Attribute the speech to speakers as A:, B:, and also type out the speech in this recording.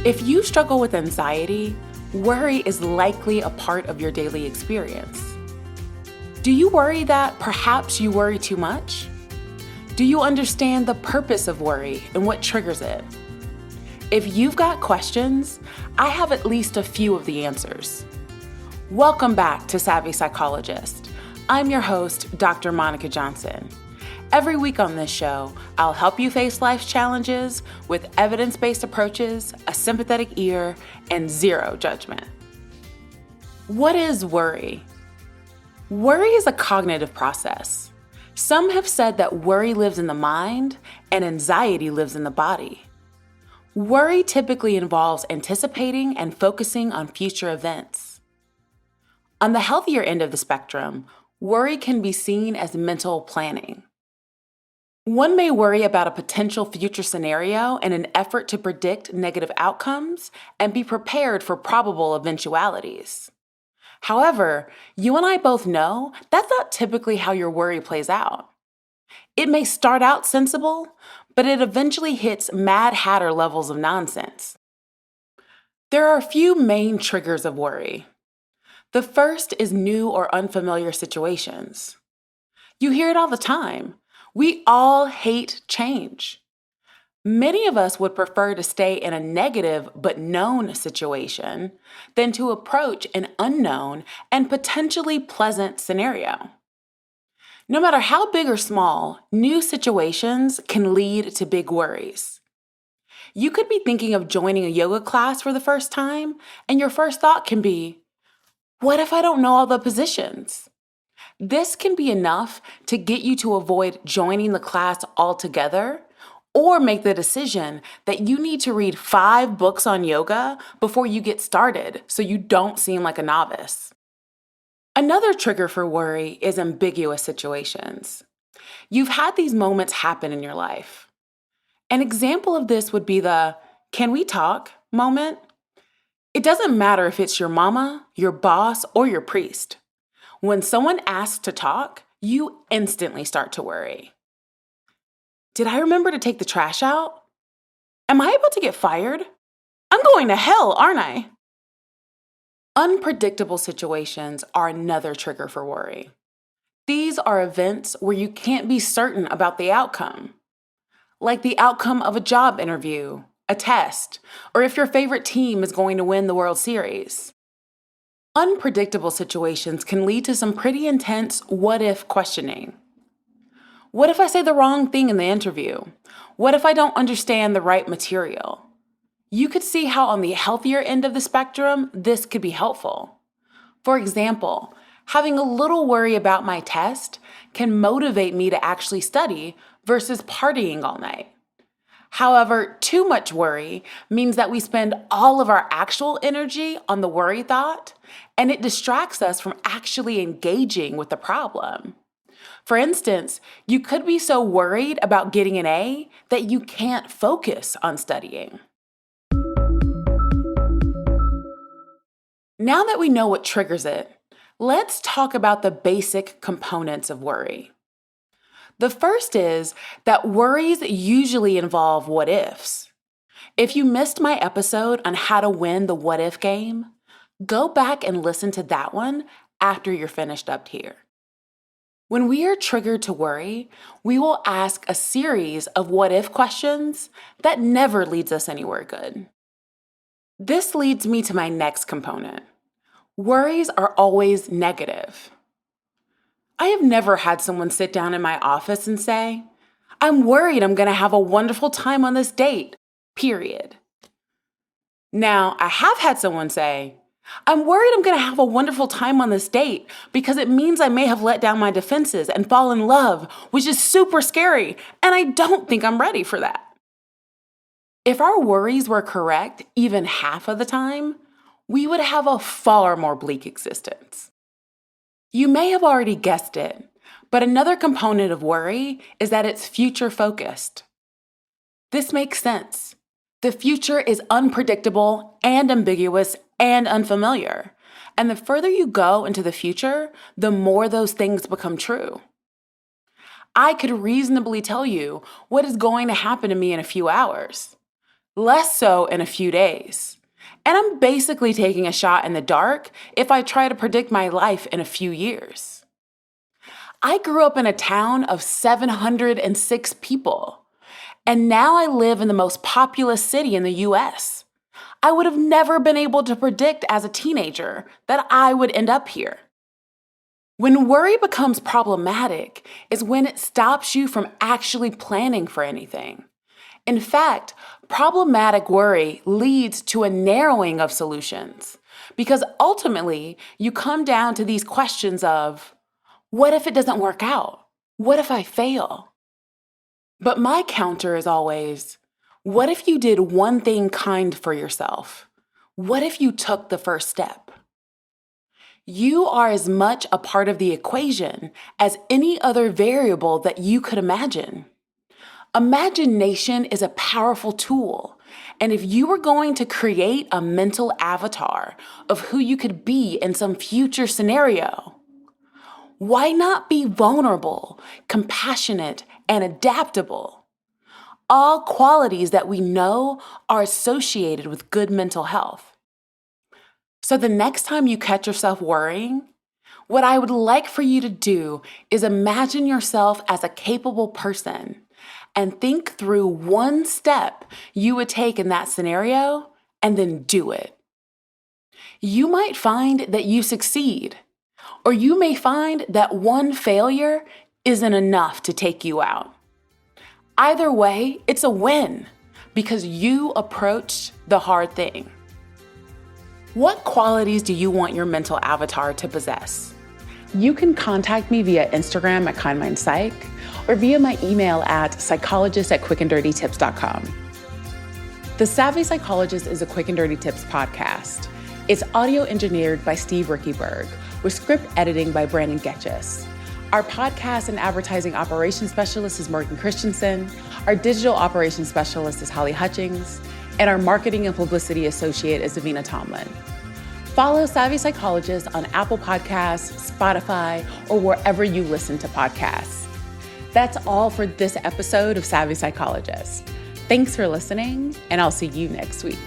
A: If you struggle with anxiety, worry is likely a part of your daily experience. Do you worry that perhaps you worry too much? Do you understand the purpose of worry and what triggers it? If you've got questions, I have at least a few of the answers. Welcome back to Savvy Psychologist. I'm your host, Dr. Monica Johnson. Every week on this show, I'll help you face life's challenges with evidence-based approaches, a sympathetic ear, and zero judgment. What is worry? Worry is a cognitive process. Some have said that worry lives in the mind and anxiety lives in the body. Worry typically involves anticipating and focusing on future events. On the healthier end of the spectrum, worry can be seen as mental planning. One may worry about a potential future scenario in an effort to predict negative outcomes and be prepared for probable eventualities. However, you and I both know that's not typically how your worry plays out. It may start out sensible, but it eventually hits Mad Hatter levels of nonsense. There are a few main triggers of worry. The first is new or unfamiliar situations. You hear it all the time. We all hate change. Many of us would prefer to stay in a negative but known situation than to approach an unknown and potentially pleasant scenario. No matter how big or small, new situations can lead to big worries. You could be thinking of joining a yoga class for the first time, and your first thought can be, what if I don't know all the positions? This can be enough to get you to avoid joining the class altogether or make the decision that you need to read 5 books on yoga before you get started so you don't seem like a novice. Another trigger for worry is ambiguous situations. You've had these moments happen in your life. An example of this would be the "can we talk" moment. It doesn't matter if it's your mama, your boss, or your priest. When someone asks to talk, you instantly start to worry. Did I remember to take the trash out? Am I about to get fired? I'm going to hell, aren't I? Unpredictable situations are another trigger for worry. These are events where you can't be certain about the outcome, like the outcome of a job interview, a test, or if your favorite team is going to win the World Series. Unpredictable situations can lead to some pretty intense what-if questioning. What if I say the wrong thing in the interview? What if I don't understand the right material? You could see how on the healthier end of the spectrum, this could be helpful. For example, having a little worry about my test can motivate me to actually study versus partying all night. However, too much worry means that we spend all of our actual energy on the worry thought, and it distracts us from actually engaging with the problem. For instance, you could be so worried about getting an A that you can't focus on studying. Now that we know what triggers it, let's talk about the basic components of worry. The first is that worries usually involve what ifs. If you missed my episode on how to win the what if game, go back and listen to that one after you're finished up here. When we are triggered to worry, we will ask a series of what if questions that never leads us anywhere good. This leads me to my next component. Worries are always negative. I have never had someone sit down in my office and say, I'm worried I'm going to have a wonderful time on this date, period. Now, I have had someone say, I'm worried I'm going to have a wonderful time on this date because it means I may have let down my defenses and fall in love, which is super scary, and I don't think I'm ready for that. If our worries were correct even half of the time, we would have a far more bleak existence. You may have already guessed it, but another component of worry is that it's future-focused. This makes sense. The future is unpredictable and ambiguous and unfamiliar, and the further you go into the future, the more those things become true. I could reasonably tell you what is going to happen to me in a few hours. less so in a few days. And I'm basically taking a shot in the dark if I try to predict my life in a few years. I grew up in a town of 706 people, and now I live in the most populous city in the US. I would have never been able to predict as a teenager that I would end up here. When worry becomes problematic is when it stops you from actually planning for anything. In fact, problematic worry leads to a narrowing of solutions because ultimately you come down to these questions of, what if it doesn't work out? What if I fail? But my counter is always, what if you did one thing kind for yourself? What if you took the first step? You are as much a part of the equation as any other variable that you could imagine. Imagination is a powerful tool, and if you were going to create a mental avatar of who you could be in some future scenario, why not be vulnerable, compassionate, and adaptable? All qualities that we know are associated with good mental health. So the next time you catch yourself worrying, what I would like for you to do is imagine yourself as a capable person and think through one step you would take in that scenario and then do it. You might find that you succeed, or you may find that one failure isn't enough to take you out. Either way, it's a win because you approached the hard thing. What qualities do you want your mental avatar to possess? You can contact me via Instagram at KindMindPsych or via my email at psychologist@quickanddirtytips.com. The Savvy Psychologist is a Quick and Dirty Tips podcast. It's audio engineered by Steve Rickyberg with script editing by Brandon Getchis. Our podcast and advertising operations specialist is Morgan Christensen. Our digital operations specialist is Holly Hutchings. And our marketing and publicity associate is Davina Tomlin. Follow Savvy Psychologist on Apple Podcasts, Spotify, or wherever you listen to podcasts. That's all for this episode of Savvy Psychologist. Thanks for listening, and I'll see you next week.